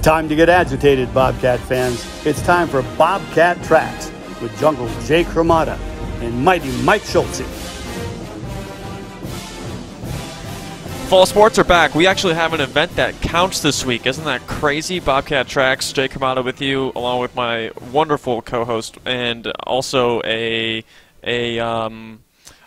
Time to get agitated, Bobcat fans. It's time for Bobcat Tracks with Jungle Jake Ramada and Mighty Mike Schultze. Fall sports are back. We actually have an event that counts this week. Isn't that crazy? Bobcat Tracks, Jake Ramada with you, along with my wonderful co-host, and also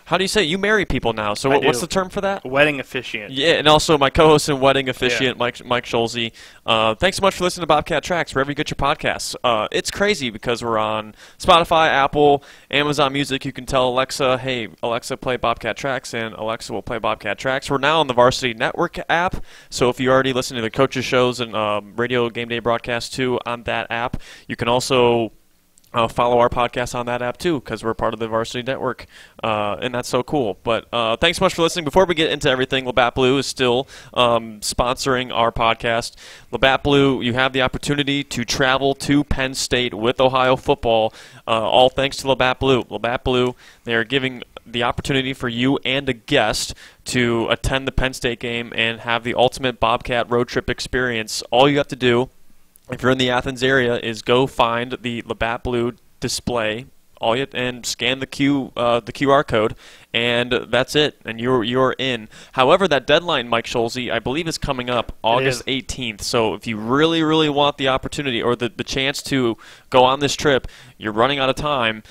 how do you say it? You marry people now. So what's the term for that? Wedding officiant. Yeah, and also my co-host and wedding officiant, Mike Schultze. Thanks so much for listening to Bobcat Tracks, wherever you get your podcasts. It's crazy because we're on Spotify, Apple, Amazon Music. You can tell Alexa, hey, Alexa, play Bobcat Tracks, and Alexa will play Bobcat Tracks. We're now on the Varsity Network app, so if you already listen to the coaches' shows and radio game day broadcasts too on that app, you can also follow our podcast on that app too, because we're part of the Varsity Network, and that's so cool. But thanks so much for listening. Before we get into everything, LaBatt Blue is still sponsoring our podcast. LaBatt Blue, you have the opportunity to travel to Penn State with Ohio football, all thanks to LaBatt Blue. LaBatt Blue, they are giving the opportunity for you and a guest to attend the Penn State game and have the ultimate Bobcat road trip experience. All you have to do, if you're in the Athens area, is go find the LaBatt Blue display, and scan the QR code, and that's it, and you're in. However, that deadline, Mike Schultze, I believe is coming up August 18th. So if you really, really want the opportunity or the chance to go on this trip, you're running out of time.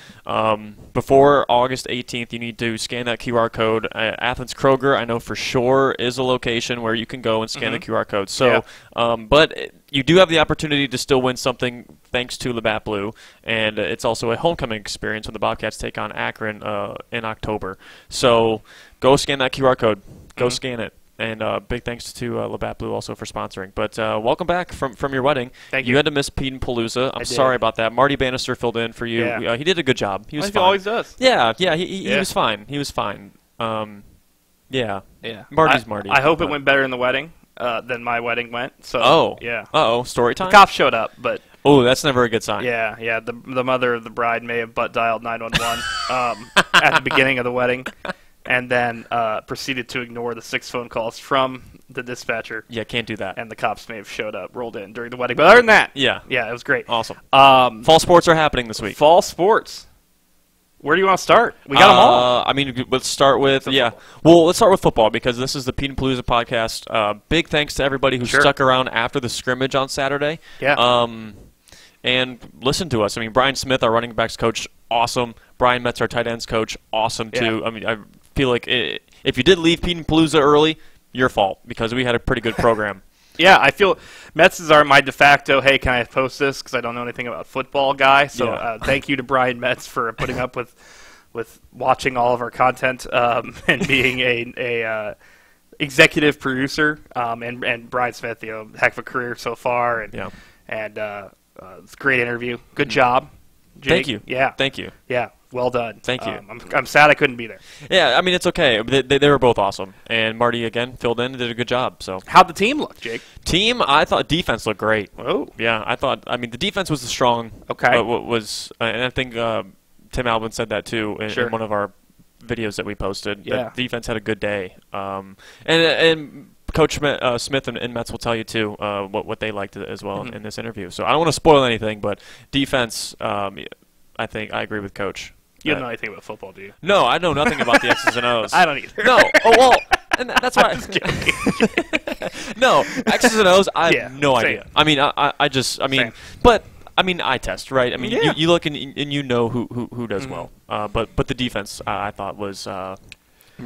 Before August 18th, you need to scan that QR code. Athens Kroger, I know for sure, is a location where you can go and scan the QR code. So, but you do have the opportunity to still win something thanks to LaBatt Blue, and it's also a homecoming experience when the Bobcats take on Akron in October. So go scan that QR code. Go scan it. And big thanks to LaBatt Blue also for sponsoring. But welcome back from your wedding. Thank you. You had to miss Peden Palooza. I'm sorry about that. Marty Bannister filled in for you. Yeah. He did a good job. He was fine. He always does. Yeah, he was fine. He was fine. Yeah. Marty's Marty. I hope it went better in the wedding than my wedding went. So story time? The cops showed up, but oh, that's never a good sign. Yeah. The mother of the bride may have butt dialed 911 at the beginning of the wedding, and then proceeded to ignore the 6 phone calls from the dispatcher. Yeah, can't do that. And the cops may have rolled in during the wedding. But other than that, yeah, it was great. Awesome. Fall sports are happening this week. Fall sports. Where do you want to start? We got them all. I mean, let's start with let's start with football because this is the Peden Palooza podcast. Big thanks to everybody who stuck around after the scrimmage on Saturday. Yeah. And listen to us. I mean, Brian Smith, our running backs coach, awesome. Brian Metz, our tight ends coach, awesome too. Yeah. I mean, I feel like if you did leave Peden Palooza early, your fault because we had a pretty good program. Yeah, I feel Metz is my de facto, hey, can I post this because I don't know anything about football guy. So thank you to Brian Metz for putting up with watching all of our content and being a executive producer. And Brian Smith, heck of a career so far. And it's a great interview. Good job, Jake. Thank you. Yeah. Thank you. Yeah. Well done. Thank you. I'm sad I couldn't be there. Yeah, I mean, it's okay. They were both awesome. And Marty, again, filled in and did a good job. So how'd the team look, Jake? Team, I thought defense looked great. Oh. Yeah, the defense was strong. Okay. And I think Tim Albin said that, too, in one of our videos that we posted. Yeah. That defense had a good day. And Coach Smith and Metz will tell you, too, what they liked as well in this interview. So I don't want to spoil anything, but defense, I think I agree with Coach. You don't know anything about football, do you? No, I know nothing about the X's and O's. I don't either. No. Oh, well, and that's why. No, X's and O's, I have no idea. I mean, but I mean, eye test, right? I mean, you look and you know who does well. But the defense, I thought was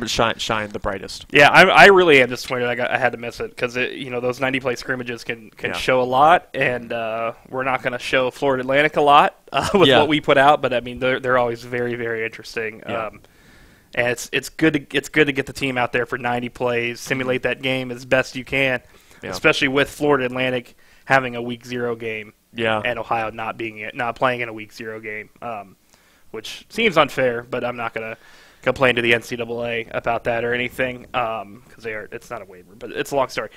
shine the brightest. Yeah, I really am disappointed. I had to miss it because those 90-play scrimmages can show a lot, and we're not going to show Florida Atlantic a lot with what we put out. But I mean, they're always very, very interesting. Yeah. And it's good to get the team out there for 90 plays, simulate that game as best you can, especially with Florida Atlantic having a week 0 game, and Ohio not playing in a week 0 game, which seems unfair. But I'm not going to complain to the NCAA about that or anything because it's not a waiver, but it's a long story.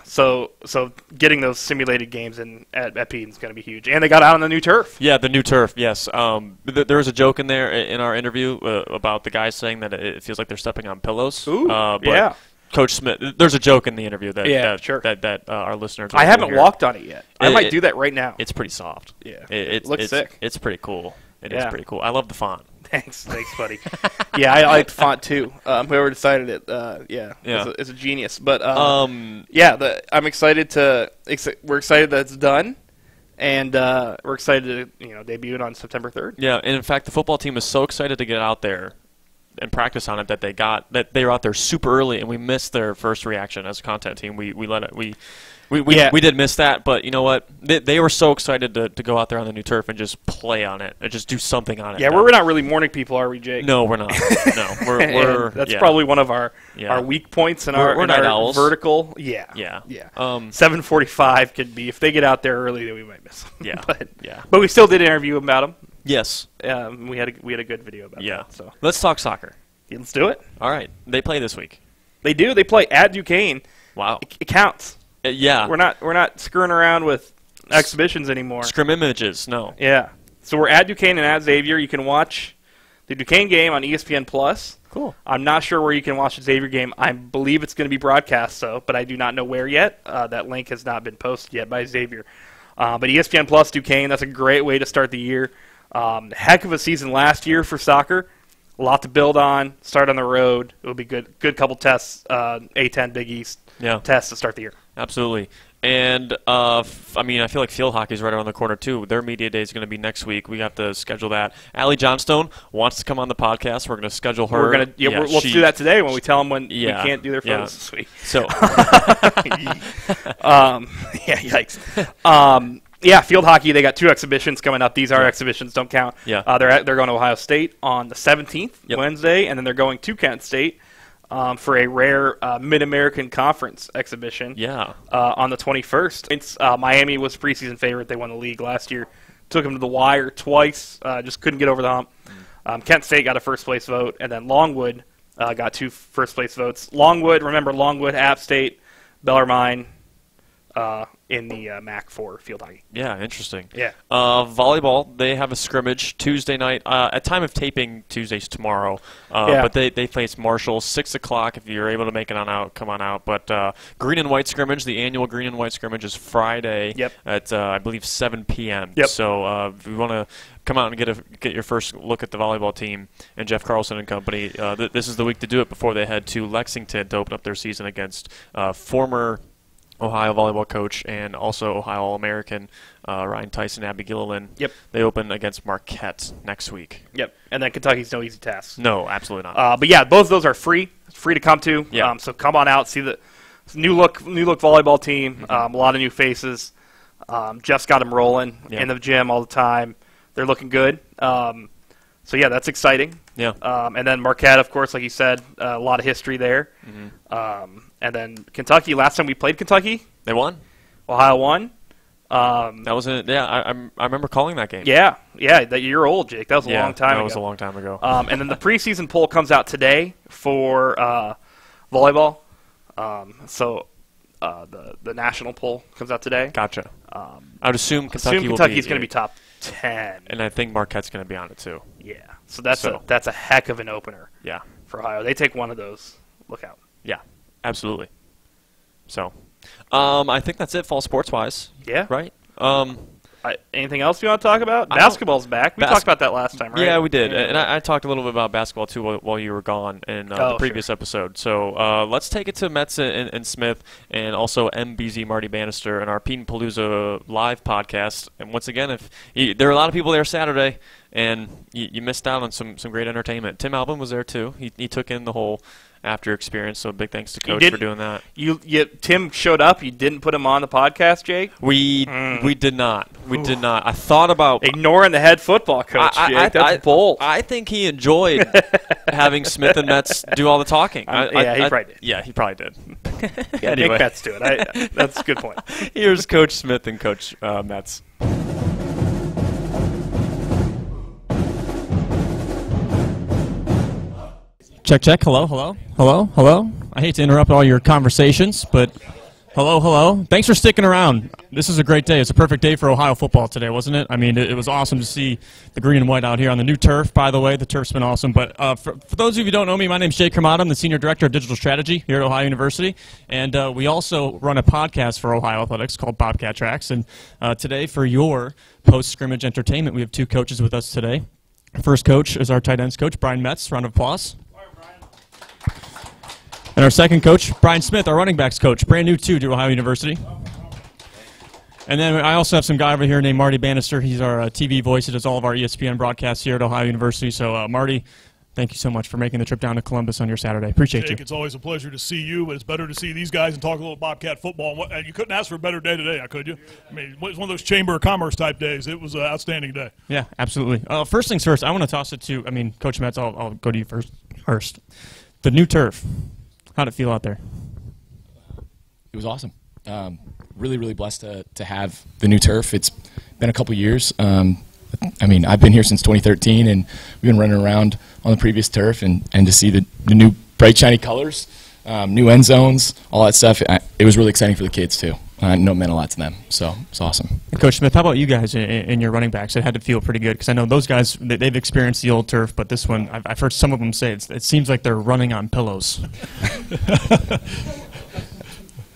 So getting those simulated games at Peden is going to be huge, and they got out on the new turf. Yeah, the new turf. Yes, there was a joke in there in our interview about the guys saying that it feels like they're stepping on pillows. Ooh, Coach Smith. There's a joke in the interview that our listeners. I haven't walked on it yet. I might do that right now. It's pretty soft. Yeah, it looks sick. It's pretty cool. It is pretty cool. I love the font. Thanks, buddy. Yeah, I like the font too. Whoever decided it, is a genius. But I'm excited we're excited that it's done, and we're excited to debut it on September 3rd. Yeah, and in fact, the football team is so excited to get out there and practice on it that they were out there super early, and we missed their first reaction as a content team. We did miss that, but you know what? They were so excited to go out there on the new turf and just play on it, and just do something on it. Yeah, we're not really morning people, are we, Jake? No, we're not. No, we're that's probably one of our weak points in our vertical. Yeah. 7:45 could be, if they get out there early, then we might miss them. Yeah, but we still did interview about them. Yes. We had a good video about that. So let's talk soccer. Yeah, let's do it. All right. They play this week. They do. They play at Duquesne. Wow. It counts. Yeah. We're not screwing around with exhibitions anymore. Scrimmages, no. Yeah. So we're at Duquesne and at Xavier. You can watch the Duquesne game on ESPN Plus. Cool. I'm not sure where you can watch the Xavier game. I believe it's going to be broadcast, but I do not know where yet. That link has not been posted yet by Xavier. But ESPN Plus Duquesne, that's a great way to start the year. Heck of a season last year for soccer. A lot to build on. Start on the road. It'll be good. Good couple tests. A10 Big East tests to start the year. Absolutely. And I feel like field hockey is right around the corner too. Their media day is going to be next week. We have to schedule that. Allie Johnstone wants to come on the podcast. We're going to schedule her. Let's do that today when we tell them when we can't do their photos this week. So, yikes. Field hockey. They got 2 exhibitions coming up. These are exhibitions, don't count. Yeah. They're going to Ohio State on the 17th, Wednesday, and then they're going to Kent State for a rare Mid-American Conference exhibition. Yeah. On the 21st. Miami was preseason favorite. They won the league last year. Took them to the wire twice. Just couldn't get over the hump. Kent State got a first-place vote, and then Longwood got 2 first-place votes. Longwood, App State, Bellarmine, in the MAC for field hockey. Yeah, interesting. Yeah. Volleyball, they have a scrimmage Tuesday night. At time of taping, Tuesday's tomorrow. But they face Marshall, 6 o'clock. If you're able to make it on out, come on out. But green and white scrimmage, the annual green and white scrimmage is Friday at, I believe, 7 p.m. Yep. So if you want to come out and get your first look at the volleyball team and Jeff Carlson and company, this is the week to do it before they head to Lexington to open up their season against former Ohio volleyball coach and also Ohio All-American Ryan Tyson, Abby Gilliland. Yep. They open against Marquette next week. Yep. And then Kentucky's no easy task. No, absolutely not. But yeah, both of those are free. It's free to come to. Yeah. So come on out, see the new look volleyball team. A lot of new faces. Jeff's got them rolling in the gym all the time. They're looking good. So yeah, that's exciting. Yeah. And then Marquette, of course, like you said, a lot of history there. Mm-hmm. And then Kentucky. Last time we played Kentucky, they won. Ohio won. That was it. Yeah, I remember calling that game. Yeah. That you're old, Jake. That was a long time ago. That was a long time ago. And then the preseason poll comes out today for volleyball. So the national poll comes out today. Gotcha. I would assume Kentucky's going to be top 10, and I think Marquette's going to be on it too. Yeah. So that's a heck of an opener. Yeah. For Ohio, they take one of those. Look out. Yeah. Absolutely. So, I think that's it, fall sports-wise. Yeah. Right? Anything else you want to talk about? Basketball's back. We talked about that last time, right? Yeah, we did. And I talked a little bit about basketball, too, while you were gone in the previous episode. So let's take it to Metz and Smith and also MBZ Marty Bannister and our Peden Palooza live podcast. And once again, there are a lot of people there Saturday, and you missed out on some great entertainment. Tim Albin was there, too. He took in the whole after experience, so big thanks to Coach for doing that. Tim showed up. You didn't put him on the podcast, Jake? We did not. We did not. I thought about ignoring the head football coach, Jake. That's bold. I think he enjoyed having Smith and Metz do all the talking. He probably did. Yeah, he probably did. Anyway. Make Metz do it. That's a good point. Here's Coach Smith and Coach Metz. Check. Hello. I hate to interrupt all your conversations, but Hello, hello. Thanks for sticking around. This is a great day. It's a perfect day for Ohio football today, wasn't it? I mean, it was awesome to see the green and white out here on the new turf, by the way. The turf's been awesome. But for those of you who don't know me, my name's Jay Cremata. I'm the Senior Director of Digital Strategy here at Ohio University. And we also run a podcast for Ohio Athletics called Bobcat Tracks. And today, for your post-scrimmage entertainment, we have two coaches with us today. First coach is our tight ends coach, Brian Metz. Round of applause. And our second coach, Brian Smith, our running backs coach, brand new too to Ohio University. And then I also have some guy over here named Marty Bannister. He's our TV voice. He does all of our ESPN broadcasts here at Ohio University. So, Marty, thank you so much for making the trip down to Columbus on your Saturday. Appreciate you. It's always a pleasure to see you, but it's better to see these guys and talk a little Bobcat football. And you couldn't ask for a better day today, could you? I mean, it was one of those Chamber of Commerce type days. It was an outstanding day. Yeah, absolutely. First things first, I want to toss it to, Coach Metz, I'll go to you first. The new turf. How'd it feel out there? It was awesome. Really, really blessed to have the new turf. It's been a couple years. I've been here since 2013, and we've been running around on the previous turf, and to see the new bright, shiny colors, new end zones, all that stuff, it was really exciting for the kids, too. I know it meant a lot to them, so it's awesome. Coach Smith, how about you guys in your running backs? It had to feel pretty good, because I know those guys, they've experienced the old turf, but this one, I've heard some of them say it seems like they're running on pillows.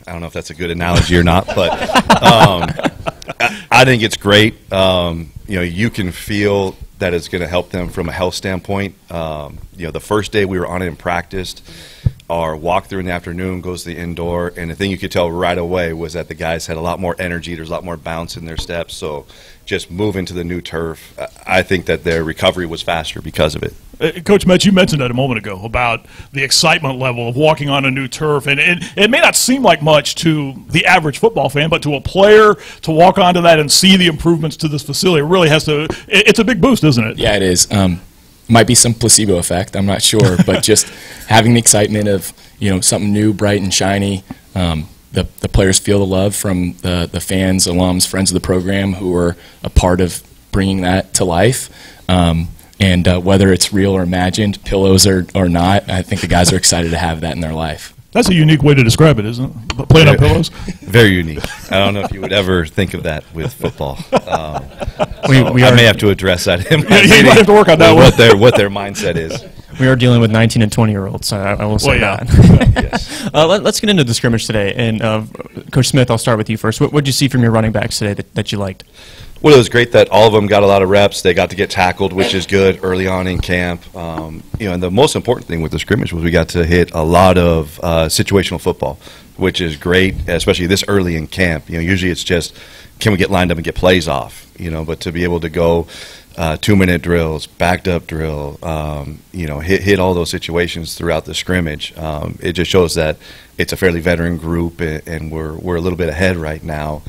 I don't know if that's a good analogy or not, but I think it's great. You can feel that it's going to help them from a health standpoint. The first day we were on it and practiced, our walkthrough in the afternoon goes to the indoor, and the thing you could tell right away was that the guys had a lot more energy. There's a lot more bounce in their steps. So just moving to the new turf, I think that their recovery was faster because of it. Coach Metz, you mentioned that a moment ago about the excitement level of walking on a new turf, and it may not seem like much to the average football fan, but to a player to walk onto that and see the improvements to this facility, it really has to. It's a big boost, isn't it? Yeah, it is. Might be some placebo effect, I'm not sure, but just having the excitement of something new, bright and shiny. The players feel the love from the fans, alums, friends of the program who are a part of bringing that to life. And whether it's real or imagined, pillows or not, I think the guys are excited to have that in their life. That's a unique way to describe it, isn't it? Playing on pillows? Very unique. I don't know if you would ever think of that with football. I may have to address that in my you might have to work on that what their mindset is. We are dealing with 19 and 20-year-olds, so I will say that. Yes. Let's get into the scrimmage today. And Coach Smith, I'll start with you first. What did you see from your running backs today that you liked? Well, it was great that all of them got a lot of reps. They got to get tackled, which is good early on in camp. And the most important thing with the scrimmage was we got to hit a lot of situational football, which is great, especially this early in camp. Usually it's just, can we get lined up and get plays off? But to be able to go 2-minute drills, backed up drill, hit all those situations throughout the scrimmage. It just shows that it's a fairly veteran group, and we're a little bit ahead right now.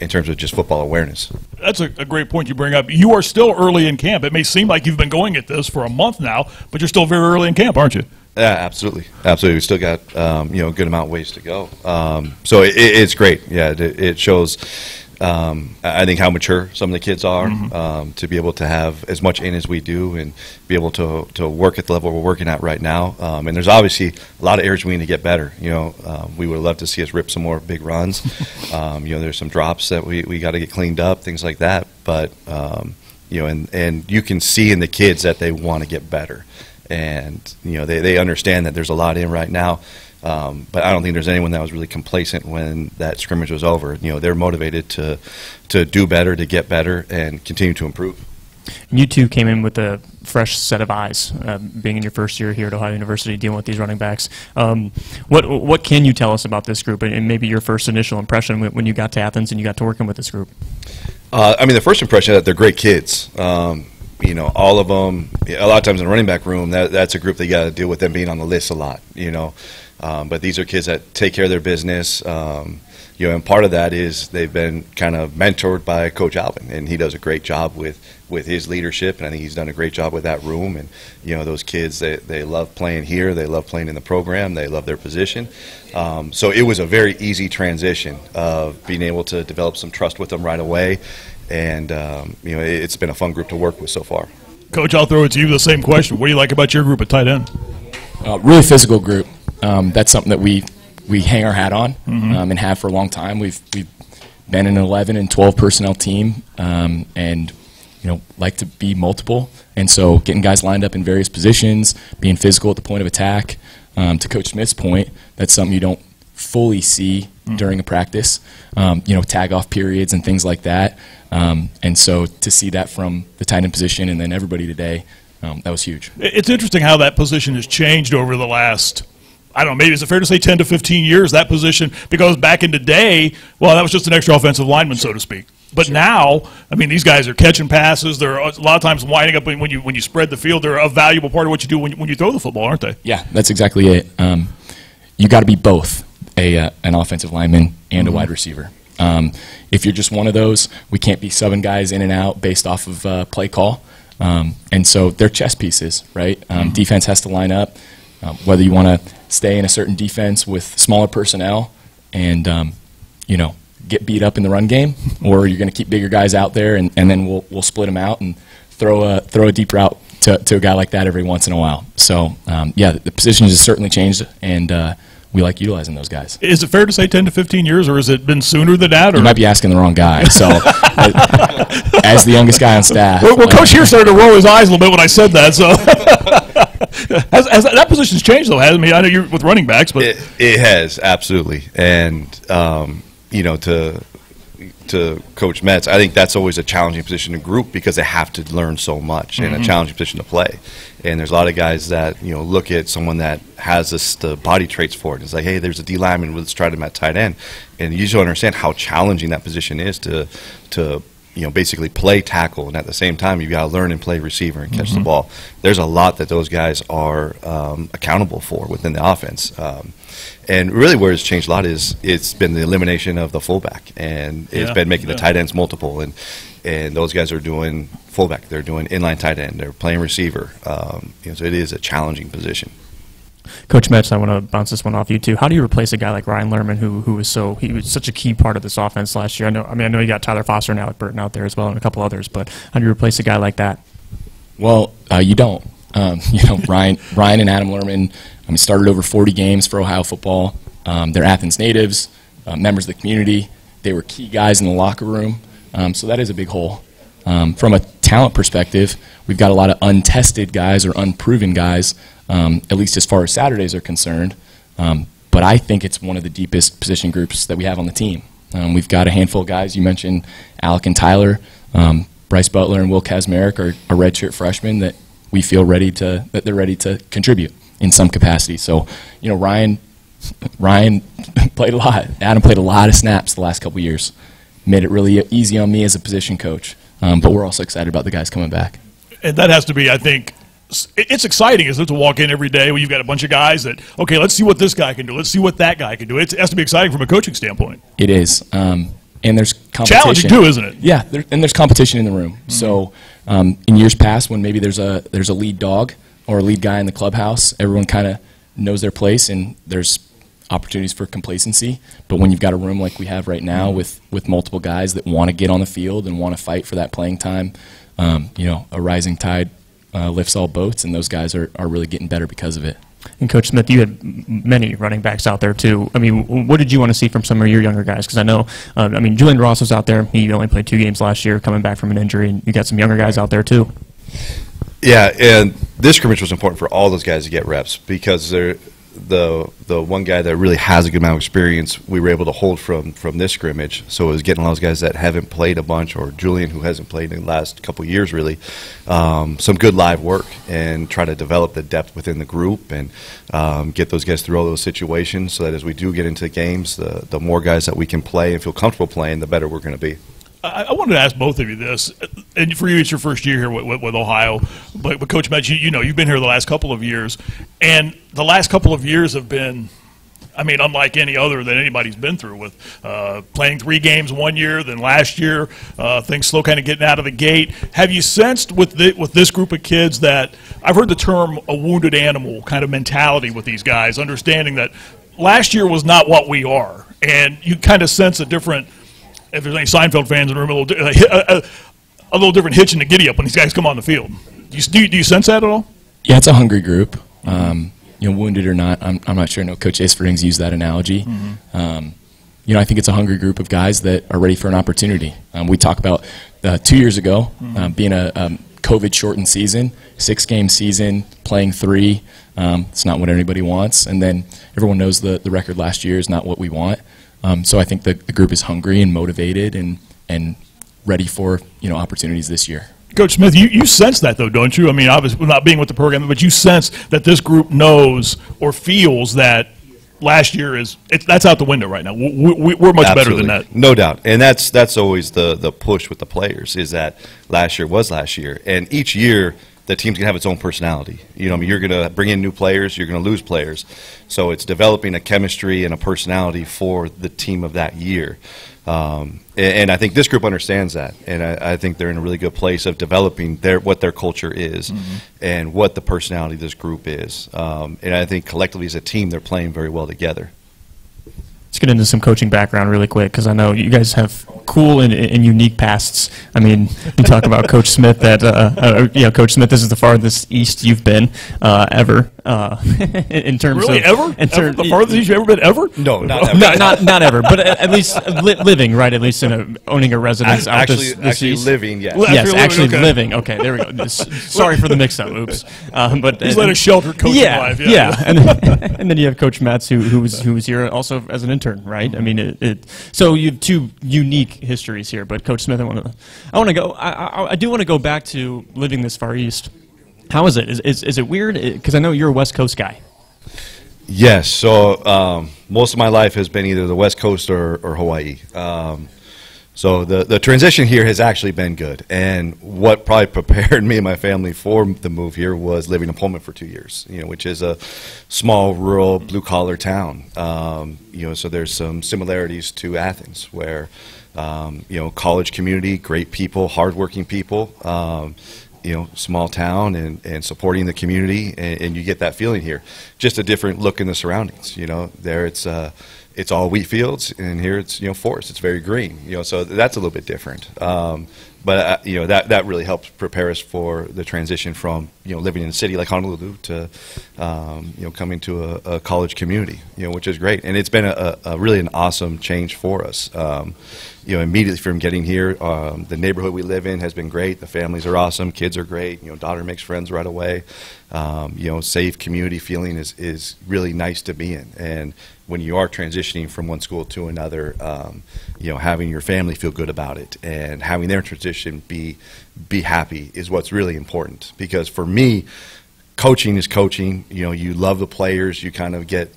In terms of just football awareness. That's a great point you bring up. You are still early in camp. It may seem like you've been going at this for a month now, but you're still very early in camp, aren't you? Yeah, absolutely. We still got a good amount of ways to go. So it's great. Yeah, it shows. I think how mature some of the kids are to be able to have as much in as we do and be able to work at the level we're working at right now. And there's obviously a lot of areas we need to get better. We would love to see us rip some more big runs. There's some drops that we got to get cleaned up, things like that. But and you can see in the kids that they want to get better, and they understand that there's a lot in right now. But I don't think there's anyone that was really complacent when that scrimmage was over. They're motivated to do better, to get better, and continue to improve. You two came in with a fresh set of eyes, being in your first year here at Ohio University, dealing with these running backs. What can you tell us about this group, and maybe your first initial impression when you got to Athens and you got to working with this group? The first impression is that they're great kids. All of them. A lot of times in the running back room, that's a group that you got to deal with them being on the list a lot. But these are kids that take care of their business. And part of that is they've been kind of mentored by Coach Alvin, and he does a great job with his leadership, and I think he's done a great job with that room. And those kids, they love playing here, they love playing in the program, they love their position. So it was a very easy transition of being able to develop some trust with them right away, and it's been a fun group to work with so far. Coach, I'll throw it to you the same question. What do you like about your group at tight end? Really physical group. That's something that we we hang our hat on and have for a long time. We've been an 11 and 12 personnel team, and like to be multiple. And so getting guys lined up in various positions, being physical at the point of attack. To Coach Smith's point, that's something you don't fully see during a practice. Tag off periods and things like that. And so to see that from the tight end position and then everybody today, that was huge. It's interesting how that position has changed over the last, I don't know, maybe is it fair to say 10 to 15 years, that position, because back in the day, well, that was just an extra offensive lineman, so to speak. But now, I mean, these guys are catching passes. They're a lot of times winding up when you spread the field. They're a valuable part of what you do when you throw the football, aren't they? Yeah, that's exactly it. You got to be both an offensive lineman and a wide receiver. If you're just one of those, we can't be subbing guys in and out based off of play call. And so they're chess pieces, right? Defense has to line up. Whether you want to stay in a certain defense with smaller personnel and, get beat up in the run game, or you're going to keep bigger guys out there and then we'll split them out and throw a deep route to a guy like that every once in a while. So, the position has certainly changed, and we like utilizing those guys. Is it fair to say 10 to 15 years, or has it been sooner than that? Or? You might be asking the wrong guy. So, as the youngest guy on staff. Well, Coach here started to roll his eyes a little bit when I said that. So, has that position's changed, though, hasn't it? I know you're with running backs, but it has, absolutely. And to Coach Metz, I think that's always a challenging position to group because they have to learn so much and a challenging position to play. And there's a lot of guys that look at someone that has the body traits for it. It's like, hey, there's a D lineman, let's try them at tight end. And you just don't understand how challenging that position is to basically play tackle, and at the same time you've got to learn and play receiver and catch the ball. There's a lot that those guys are accountable for within the offense. And really where it's changed a lot is it's been the elimination of the fullback, and it's been making the tight ends multiple, and those guys are doing fullback, they're doing inline tight end, they're playing receiver. So it is a challenging position. Coach Metz, I want to bounce this one off you too. How do you replace a guy like Ryan Lerman, who was such a key part of this offense last year? I know you got Tyler Foster and Alec Burton out there as well, and a couple others. But how do you replace a guy like that? Well, you don't. Ryan and Adam Lerman started over 40 games for Ohio football. They're Athens natives, members of the community. They were key guys in the locker room. So that is a big hole. From a talent perspective, we've got a lot of untested guys or unproven guys, at least as far as Saturdays are concerned. But I think it's one of the deepest position groups that we have on the team. We've got a handful of guys. You mentioned Alec and Tyler. Bryce Butler and Will Kazmarek are redshirt freshmen that we feel that they're ready to contribute in some capacity. So, Ryan played a lot. Adam played a lot of snaps the last couple of years. Made it really easy on me as a position coach. But we're also excited about the guys coming back. And that has to be, I think, it's exciting, isn't it, to walk in every day when you've got a bunch of guys that, okay, let's see what this guy can do. Let's see what that guy can do. It has to be exciting from a coaching standpoint. It is. And there's competition. Challenging too, isn't it? Yeah, and there's competition in the room. So in years past, when maybe there's a lead dog or a lead guy in the clubhouse, everyone kind of knows their place, and there's opportunities for complacency. But when you've got a room like we have right now with multiple guys that want to get on the field and want to fight for that playing time, a rising tide lifts all boats, and those guys are really getting better because of it. And Coach Smith, you had many running backs out there too. I mean, what did you want to see from some of your younger guys? Because I know, Julian Ross was out there. He only played 2 games last year, coming back from an injury, and you got some younger guys out there too. Yeah, and this scrimmage was important for all those guys to get reps because they're the one guy that really has a good amount of experience we were able to hold from this scrimmage. So it was getting all those guys that haven't played a bunch, or Julian, who hasn't played in the last couple of years really, some good live work and try to develop the depth within the group and get those guys through all those situations so that as we do get into games, the more guys that we can play and feel comfortable playing, the better we're going to be. I wanted to ask both of you this, and for you, it's your first year here with Ohio. But Coach Metz, you've been here the last couple of years, and the last couple of years have been, unlike any other that anybody's been through. With playing 3 games one year, then last year things slow kind of getting out of the gate. Have you sensed with this group of kids that I've heard the term a wounded animal kind of mentality with these guys, understanding that last year was not what we are, and you kind of sense a different. If there's any Seinfeld fans in the room, a little different hitch in the giddy up when these guys come on the field. Do you sense that at all? Yeah, it's a hungry group. wounded or not, I'm not sure. I know Coach Isfering's used that analogy. I think it's a hungry group of guys that are ready for an opportunity. We talked about 2 years ago being a COVID-shortened season, 6-game season, playing 3. It's not what anybody wants. And then everyone knows the record last year is not what we want. So I think the group is hungry and motivated and ready for opportunities this year. Coach Smith, you sense that, though, don't you? I mean, obviously, not being with the program, but you sense that this group knows or feels that last year that's out the window right now. We're much better than that. No doubt. And that's always the push with the players, is that last year was last year. And each year, the team's going to have its own personality. You're going to bring in new players, you're going to lose players. So it's developing a chemistry and a personality for the team of that year. And I think this group understands that, and I think they're in a really good place of developing what their culture is and what the personality of this group is. And I think collectively as a team, they're playing very well together. Let's get into some coaching background really quick, because I know you guys have cool and unique pasts. I mean, you talk about Coach Smith. Coach Smith, this is the farthest east you've been ever. In terms really of the farthest east you've ever been ever? No, not ever. not ever, but at least living, right? At least owning a residence out this east. Living, yes. Yes, actually living. Okay, there we go. Sorry for the mix-up. Oops. But he's led a sheltered coaching life. Yeah. And then you have Coach Metz, who was here also as an intern, right? I mean, so you have two unique histories here. But Coach Smith, I do want to go back to living this far east. How is it? Is it weird? Because I know you're a West Coast guy. Yes. So most of my life has been either the West Coast or Hawaii. So the transition here has actually been good. And what probably prepared me and my family for the move here was living in Pullman for 2 years, which is a small, rural, blue-collar town. So there's some similarities to Athens where, college community, great people, hardworking people, small town and supporting the community, and you get that feeling here. Just a different look in the surroundings. There it's all wheat fields, and here it's forest. It's very green. So that's a little bit different. But that really helps prepare us for the transition from living in a city like Honolulu to coming to a college community, which is great. And it's been a really an awesome change for us. Immediately from getting here, the neighborhood we live in has been great. The families are awesome. Kids are great. Daughter makes friends right away. Safe community feeling is really nice to be in. And when you are transitioning from one school to another, having your family feel good about it and having their transition be happy is what's really important. Because for me, coaching is coaching. You love the players. You kind of get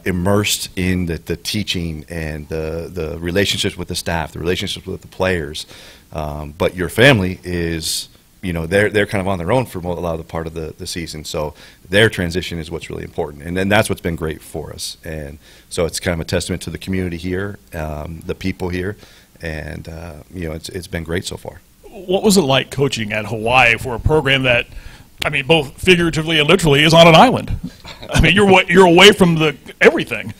immersed in the teaching and the relationships with the staff, the relationships with the players. But your family is, they're kind of on their own for a lot of the part of the season. So their transition is what's really important. And then that's what's been great for us. And so it's kind of a testament to the community here, the people here. And, it's been great so far. What was it like coaching at Hawaii for a program that, both figuratively and literally, is on an island? You're away from everything.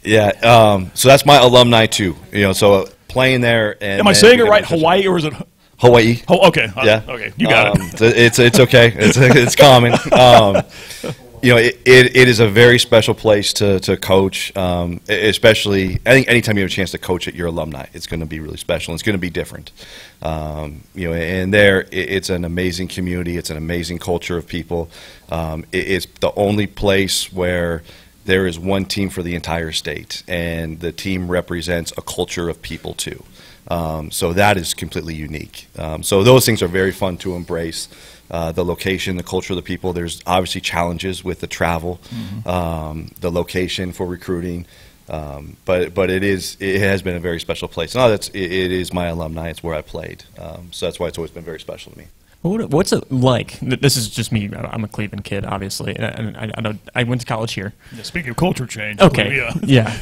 Yeah, so that's my alumni too. So playing there. And am I saying it right? Hawaii, or is it Hawaii? Oh, okay. Yeah. Okay, you got it. It's okay. It's common. It is a very special place to coach, especially, I think anytime you have a chance to coach at your alumni, it's going to be really special. It's going to be different. And there, it's an amazing community. It's an amazing culture of people. It's the only place where there is one team for the entire state, and the team represents a culture of people too. So that is completely unique. So those things are very fun to embrace. The location, the culture of the people. There's obviously challenges with the travel, the location for recruiting, but it has been a very special place. No, it is my alumni. It's where I played, so that's why it's always been very special to me. What's it like? This is just me. I'm a Cleveland kid, obviously, and I went to college here. Yeah, speaking of culture change, okay, yeah.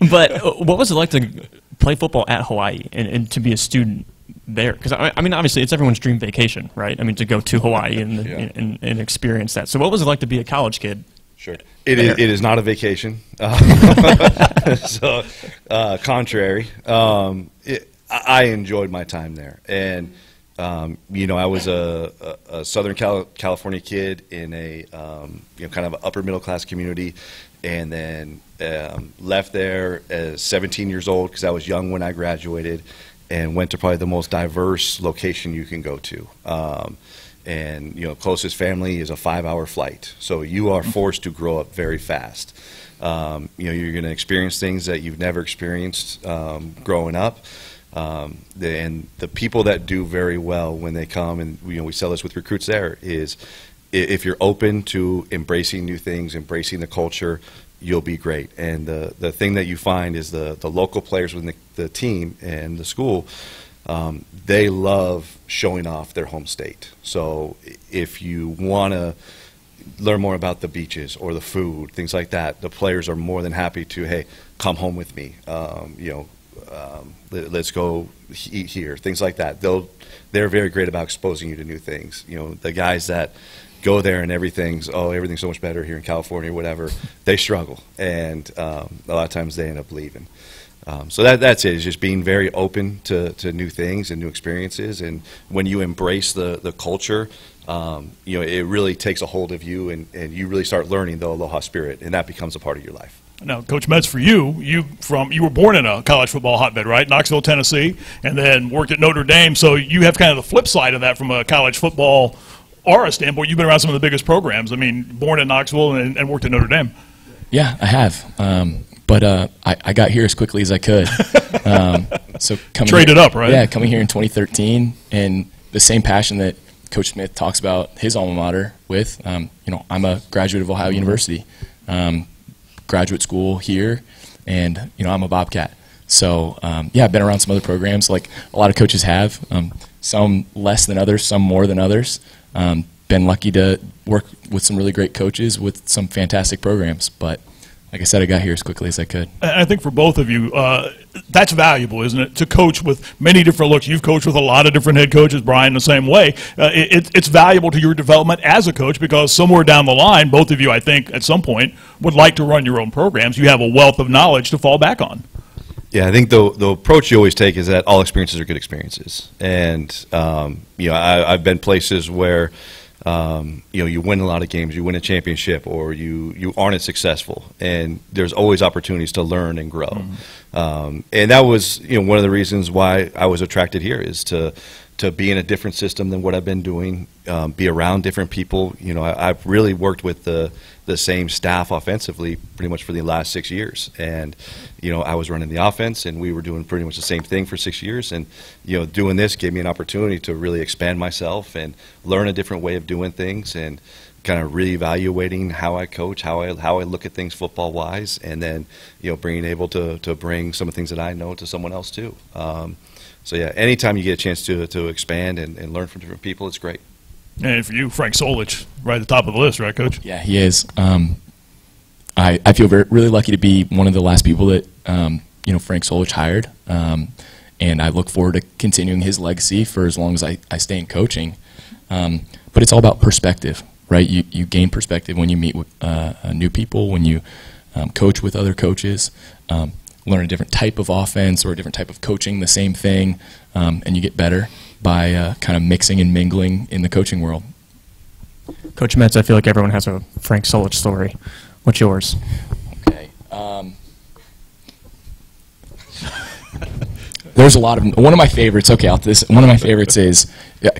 But what was it like to play football at Hawaii and to be a student there? Because obviously, it's everyone's dream vacation, right? To go to Hawaii and experience that. So, what was it like to be a college kid? Sure, it is not a vacation. Contrary, I enjoyed my time there, and I was a Southern California kid in a kind of upper middle class community, and then left there as 17 years old because I was young when I graduated, and went to probably the most diverse location you can go to. And closest family is a 5-hour flight, so you are forced to grow up very fast. You're going to experience things that you've never experienced growing up. And the people that do very well when they come, and we sell this with recruits there, is if you're open to embracing new things, embracing the culture, you'll be great. And the thing that you find is the local players within the team and the school, they love showing off their home state. So if you want to learn more about the beaches or the food, things like that, the players are more than happy to, hey, come home with me. Let's go eat here, things like that. They're very great about exposing you to new things. The guys that go there and everything's so much better here in California or whatever, they struggle, and a lot of times they end up leaving. So that's it. It's just being very open to new things and new experiences, and when you embrace the culture, it really takes a hold of you, and you really start learning the Aloha spirit, and that becomes a part of your life. Now, Coach Metz, for you were born in a college football hotbed, right? Knoxville, Tennessee, and then worked at Notre Dame. So you have kind of the flip side of that from a college football aura standpoint. You've been around some of the biggest programs. I mean, born in Knoxville and worked at Notre Dame. Yeah, I have. But I got here as quickly as I could. So traded up, right? Yeah, coming here in 2013, and the same passion that Coach Smith talks about his alma mater with. I'm a graduate of Ohio University. Graduate school here, and I'm a Bobcat. So I've been around some other programs like a lot of coaches have, some less than others, some more than others. Been lucky to work with some really great coaches with some fantastic programs, but like I said, I got here as quickly as I could. And I think for both of you, that's valuable, isn't it, to coach with many different looks. You've coached with a lot of different head coaches, Brian, the same way. It's valuable to your development as a coach because somewhere down the line, both of you, I think, at some point, would like to run your own programs. You have a wealth of knowledge to fall back on. Yeah, I think the approach you always take is that all experiences are good experiences. And, I've been places where you win a lot of games, you win a championship, or you aren't as successful, and there's always opportunities to learn and grow. And that was one of the reasons why I was attracted here, is to be in a different system than what I've been doing, be around different people. I've really worked with the same staff offensively pretty much for the last 6 years, and I was running the offense, and we were doing pretty much the same thing for 6 years, and doing this gave me an opportunity to really expand myself and learn a different way of doing things, and kind of reevaluating how I coach, how I look at things football wise, and then being able to bring some of the things that I know to someone else too. So yeah, anytime you get a chance to expand and learn from different people, it's great. And for you, Frank Solich, right at the top of the list, right, Coach? Yeah, he is. I feel really lucky to be one of the last people that Frank Solich hired, and I look forward to continuing his legacy for as long as I stay in coaching. But it's all about perspective, right? You gain perspective when you meet with new people, when you coach with other coaches. Learn a different type of offense or a different type of coaching, the same thing, and you get better by kind of mixing and mingling in the coaching world. Coach Metz, I feel like everyone has a Frank Solich story. What's yours? Okay. There's a lot of one of my favorites. Okay, one of my favorites is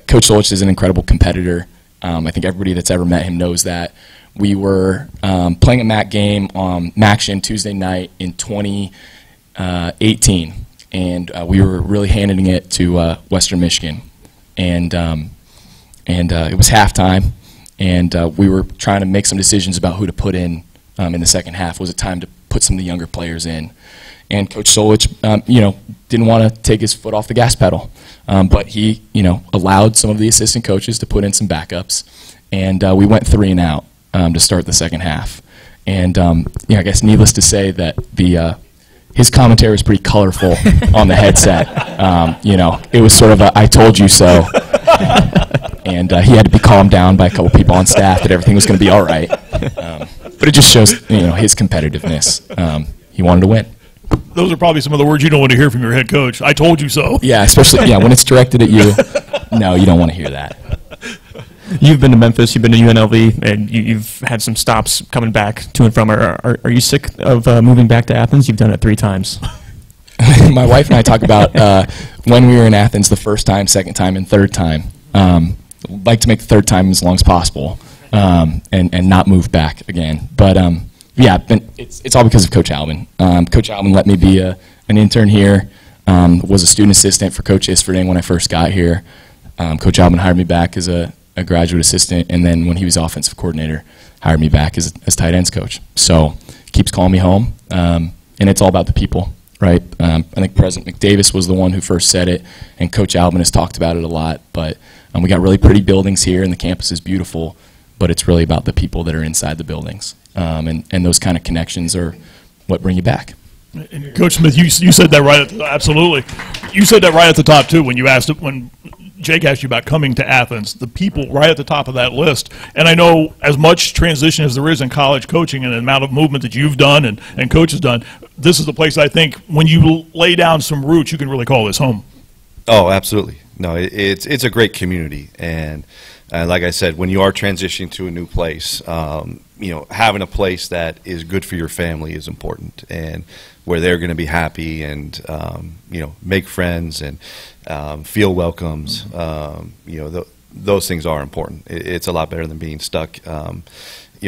Coach Solich is an incredible competitor. I think everybody that's ever met him knows that. We were playing a MAC game on MACtion Tuesday night in 2018, and we were really handing it to Western Michigan, and it was halftime, and we were trying to make some decisions about who to put in the second half. Was it time to put some of the younger players in? And Coach Solich, didn't want to take his foot off the gas pedal, but he, allowed some of the assistant coaches to put in some backups, and we went 3 and out to start the second half. And I guess needless to say that his commentary was pretty colorful on the headset. It was sort of a "I told you so," and he had to be calmed down by a couple people on staff that everything was going to be all right. But it just shows his competitiveness. He wanted to win. those are probably some of the words you don't want to hear from your head coach. I told you so. Yeah, especially when it's directed at you. No, you don't want to hear that. You've been to Memphis, you've been to UNLV, and you've had some stops coming back to and from. Are you sick of moving back to Athens? You've done it 3 times. My wife and I talk about when we were in Athens the first time, second time, and third time. Like to make the third time as long as possible and not move back again. But yeah, it's all because of Coach Alvin. Coach Alvin let me be an intern here, was a student assistant for Coach Isfording when I first got here. Coach Alvin hired me back as a graduate assistant, and then when he was offensive coordinator, hired me back as tight ends coach. So keeps calling me home, and it's all about the people, right? I think President McDavis was the one who first said it, and Coach Alvin has talked about it a lot. But we got really pretty buildings here, and the campus is beautiful, but it's really about the people that are inside the buildings, and those kind of connections are what bring you back. And Coach Smith, you said that right absolutely. You said that right at the top too when Jake asked you about coming to Athens. The people right at the top of that list. And I know as much transition as there is in college coaching and the amount of movement that you've done and Coach has done, this is the place I think when you lay down some roots, you can really call this home. Oh, absolutely. No, it's a great community, and like I said, when you are transitioning to a new place, having a place that is good for your family is important, and where they're going to be happy and make friends and feel welcomes. Those things are important. It's a lot better than being stuck.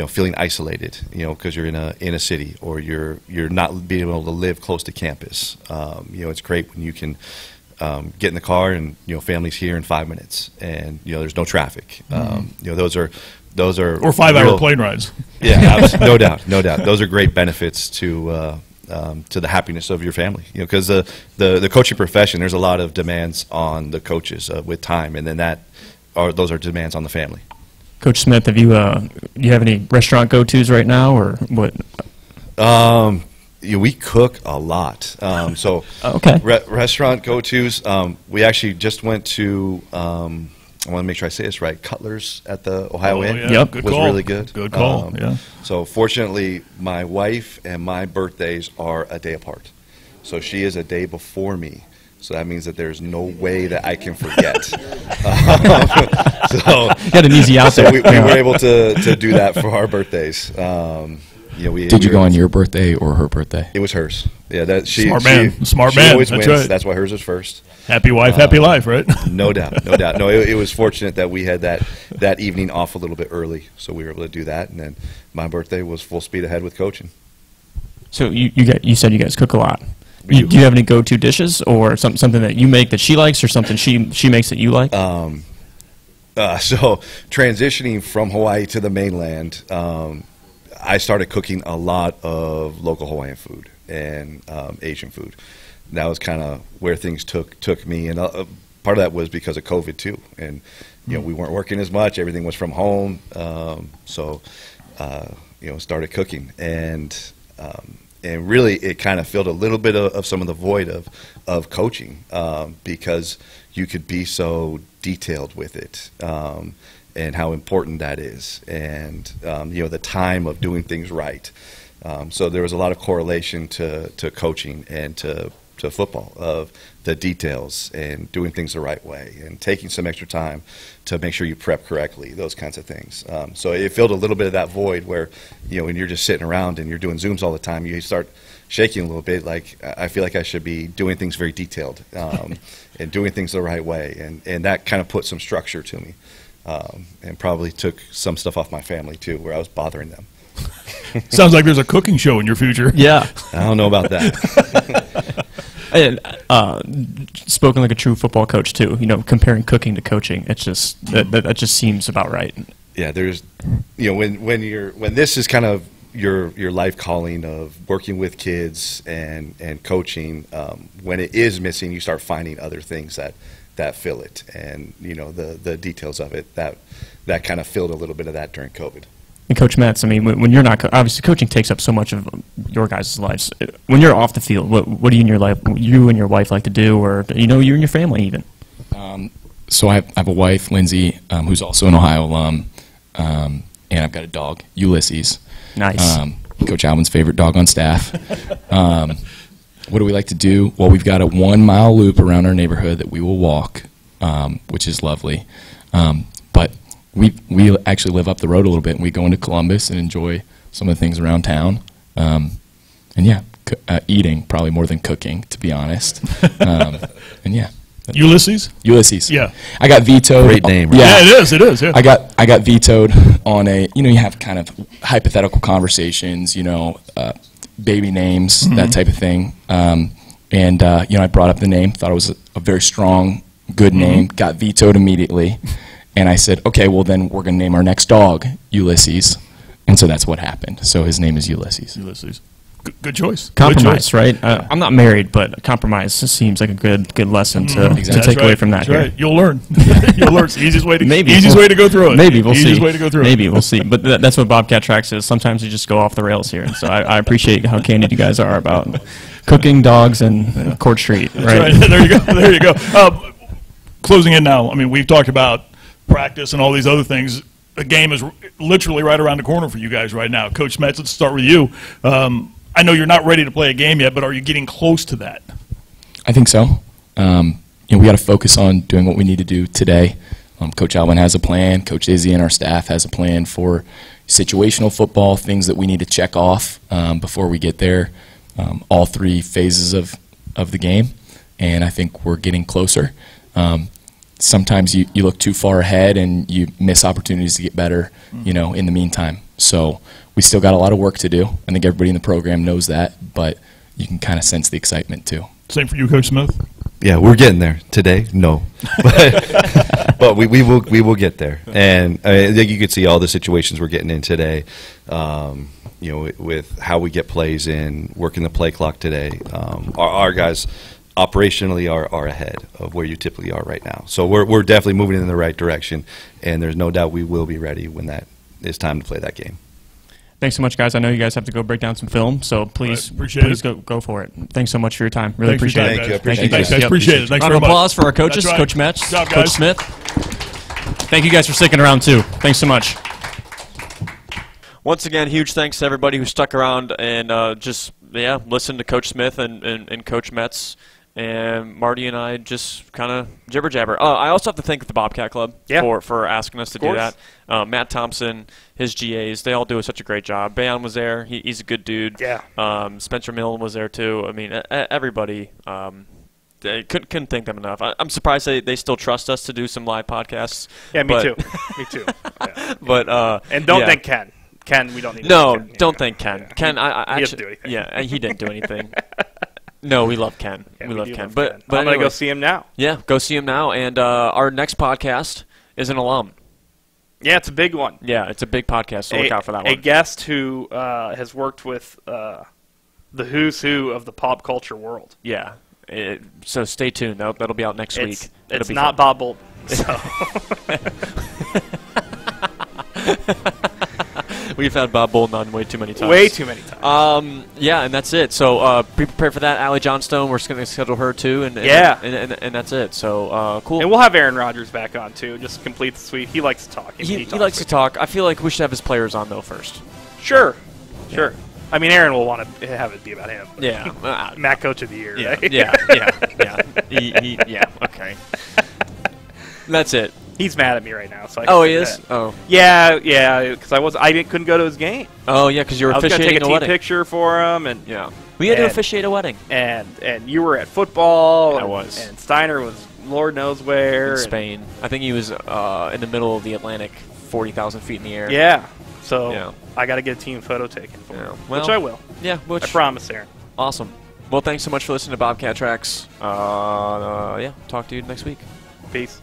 Feeling isolated, because you're in a city, or you're not being able to live close to campus. It's great when you can get in the car and family's here in 5 minutes, and there's no traffic. Those are or 5-hour plane rides. Yeah, no doubt. Those are great benefits to the happiness of your family. Because the coaching profession, there's a lot of demands on the coaches with time, and then those are demands on the family. Coach Smith, have you have any restaurant go-tos right now, or what? We cook a lot. Okay. Restaurant go-tos. We actually just went to, I want to make sure I say this right, Cutler's at the Ohio Inn. Yeah. Yep. Good was call. Really good. Good call, yeah. So fortunately, my wife and my birthdays are a day apart. So she is a day before me. So that means that there's no way that I can forget. So got an easy out there. So we were able to do that for our birthdays. Did you go on your birthday or her birthday? It was hers. Yeah, smart man. Smart she man. always That's wins. right. That's why hers was first. Happy wife, happy life, right? No doubt. No, it was fortunate that we had that evening off a little bit early, so we were able to do that. And then my birthday was full speed ahead with coaching. So you said you guys cook a lot. Do you have any go-to dishes, or something that you make that she likes, or something she makes that you like? So transitioning from Hawaii to the mainland, I started cooking a lot of local Hawaiian food and Asian food. That was kind of where things took me, and part of that was because of COVID too. And we weren't working as much; everything was from home. So started cooking, and really it kind of filled a little bit of some of the void of coaching, because you could be so detailed with it. And how important that is, and the time of doing things right. So there was a lot of correlation to coaching and to football, of the details and doing things the right way and taking some extra time to make sure you prep correctly, those kinds of things. So it filled a little bit of that void where, when you're just sitting around and you're doing Zooms all the time, you start shaking a little bit. Like, I feel like I should be doing things very detailed and doing things the right way. And that kind of put some structure to me. And probably took some stuff off my family too, where I was bothering them. Sounds like there's a cooking show in your future. Yeah. I don't know about that. And spoken like a true football coach too. Comparing cooking to coaching, it's just that just seems about right. Yeah, there's, when this is kind of your life calling of working with kids and coaching, when it is missing, you start finding other things that fill it, and the details of it that kind of filled a little bit of that during COVID. And Coach Metz, I mean, when you're not obviously coaching takes up so much of your guys' lives. When you're off the field, what do you and your wife like to do, or you and your family even? So I have a wife, Lindsay, who's also an Ohio alum, and I've got a dog, Ulysses. Nice. Coach Alvin's favorite dog on staff. What do we like to do? Well, we've got a 1 mile loop around our neighborhood that we will walk, which is lovely. But we actually live up the road a little bit, and we go into Columbus and enjoy some of the things around town. And yeah, eating probably more than cooking, to be honest. And yeah. Ulysses? Ulysses. Yeah. I got vetoed. Great name, right? Yeah, it is. Yeah. I got vetoed on a, you have kind of hypothetical conversations, baby names, that type of thing. I brought up the name, thought it was a very strong, good name, got vetoed immediately. And I said, okay, well then we're going to name our next dog Ulysses. And so that's what happened. So his name is Ulysses. Ulysses. Good choice. Compromise, right? I'm not married, but compromise seems like a good lesson to take away from that. That's right. You'll learn. You'll learn. It's the easiest way to way to go through it. Maybe we'll see. Easiest way to go through it. Maybe we'll see. But that's what Bobcat Tracks is. Sometimes you just go off the rails here, and so I appreciate how candid you guys are about cooking, dogs, and Court Street. Right? There you go. There you go. Closing in now. I mean, we've talked about practice and all these other things. The game is literally right around the corner for you guys right now. Coach Metz, let's start with you. I know you're not ready to play a game yet, but are you getting close to that? I think so. We got to focus on doing what we need to do today. Coach Alvin has a plan. Coach Izzy and our staff has a plan for situational football, things that we need to check off before we get there, all 3 phases of the game, and I think we're getting closer. Sometimes you look too far ahead and you miss opportunities to get better, in the meantime. So we still got a lot of work to do. I think everybody in the program knows that, but you can kind of sense the excitement too. Same for you, Coach Smith? Yeah, we're getting there today. No, but we will get there. And you could see all the situations we're getting in today. With how we get plays in, working the play clock today. Our guys operationally are ahead of where you typically are right now. So we're definitely moving in the right direction, and there's no doubt we will be ready when that is time to play that game. Thanks so much, guys. I know you guys have to go break down some film, so please go for it. Thanks so much for your time. Really appreciate it. Thank you. Appreciate it. Thanks Round of applause for our coaches, right. Coach Metz, Good job, Coach guys. Smith. Thank you guys for sticking around, too. Thanks so much. Once again, huge thanks to everybody who stuck around and listened to Coach Smith and Coach Metz. And Marty and I just kind of jibber-jabber. I also have to thank the Bobcat Club for asking us to do that. Matt Thompson, his GAs, they all do such a great job. Bayon was there. He's a good dude. Yeah. Spencer Millen was there, too. I mean, everybody. They couldn't thank them enough. I'm surprised they still trust us to do some live podcasts. Yeah, me too. Me too. Yeah. But and don't thank Ken. Ken, we don't need to No, thank Ken. don't thank Ken. Yeah. Ken, I he actually didn't do anything. Yeah, he didn't do anything. No, we love Ken. Yeah, we love Ken. Ken. But I'm going to go see him now. Yeah, go see him now. And our next podcast is an alum. Yeah, it's a big one. Yeah, it's a big podcast, so look out for that one. A guest who has worked with the who's who of the pop culture world. Yeah. So stay tuned. That'll be out next week. It's not Bob Bolton. So. We've had Bob Bolton on way too many times. Way too many times. Yeah, and that's it. So be prepared for that. Allie Johnstone, we're going to schedule her too. And that's it. So cool. And we'll have Aaron Rodgers back on too. Just complete the sweep. He likes to talk. He likes to talk. I feel like we should have his players on though first. Sure. I mean, Aaron will want to have it be about him. Yeah. Matt Coach of the Year. Yeah. Right? Yeah. Okay. That's it. He's mad at me right now. So he is? That. Oh. Yeah, because I couldn't go to his game. Oh yeah, because you were officiating a wedding. I was going to take a team picture for him, and we had to officiate a wedding. And you were at football. I was. And Steiner was Lord knows where in Spain. I think he was in the middle of the Atlantic, 40,000 feet in the air. Yeah. So I got to get a team photo taken for him, which I will. Yeah, I promise, Aaron. Awesome. Well, thanks so much for listening to Bobcat Tracks. Talk to you next week. Peace.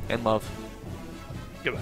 And love. Goodbye.